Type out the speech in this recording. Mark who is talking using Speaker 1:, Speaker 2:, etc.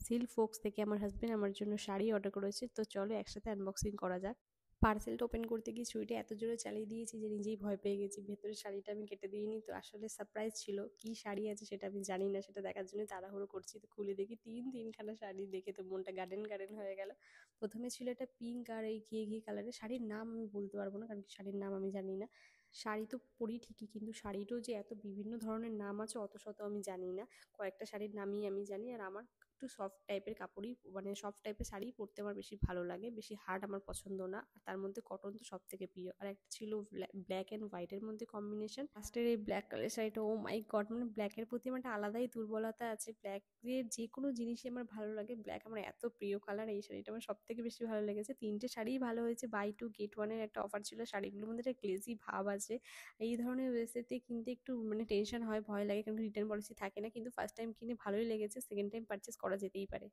Speaker 1: Silk folks থেকে আমার husband আমার জন্য শাড়ি অর্ডার করেছে, তো চলো একসাথে আনবক্সিং করা যাক। পার্সেলটা ওপেন করতে গিয়ে ছুরিটা এত জোরে চালিয়ে দিয়েছি যে নিজেই ভয় পেয়ে গেছি। ভেতরে শাড়িটা আমি কেটে দিইনি, তো আসলে সারপ্রাইজ ছিল, কি শাড়ি আছে সেটা আমি জানি না, সেটা দেখার জন্য তাড়াহুড়ো করছি। তো খুলে দেখি তিনখানা শাড়ি, দেখে তো মনটা গার্ডেন গার্ডেন হয়ে গেল। প্রথমে ছিল একটা পিঙ্ক আর এই ঘিয়ে ঘিয়ে কালারের শাড়ির নাম আমি বলতে পারবো না, কারণ কি শাড়ির নাম আমি জানি না। শাড়ি তো পরি ঠিকই, কিন্তু শাড়িরও যে এত বিভিন্ন ধরনের নাম আছে অত শত আমি জানি না। কয়েকটা শাড়ির নামই আমি জানি। আর আমার একটু সফট টাইপের কাপড়ই, মানে সফট টাইপের শাড়ি পরতে আমার বেশি ভালো লাগে, বেশি হার্ড আমার পছন্দ না। আর তার মধ্যে কটন তো সব থেকে প্রিয়। আর একটা ছিল ব্ল্যাক অ্যান্ড হোয়াইটের মধ্যে কম্বিনেশন। ফার্স্টের এই ব্ল্যাক কালার শাড়িটা, ও মাই গড, মানে ব্ল্যাকের প্রতি আমার একটা আলাদাই দুর্বলতা আছে। ব্ল্যাকের যে কোনো জিনিসই আমার ভালো লাগে, ব্ল্যাক আমার এত প্রিয় কালার। এই শাড়িটা আমার সব থেকে বেশি ভালো লেগেছে। তিনটে শাড়িই ভালো হয়েছে, বাই টু গেট ওয়ানের একটা অফার ছিল। শাড়িগুলোর মধ্যে একটা গ্লেজি ভাব আছে। এই ধরনের ওয়েবসাইটে কিনতে একটু মানে টেনশন হয়, ভয় লাগে, কারণ রিটার্ন পলিসি থাকে না। কিন্তু ফার্স্ট টাইম কিনে ভালোই লেগেছে, সেকেন্ড টাইম পারচেস করা যেতেই পারে।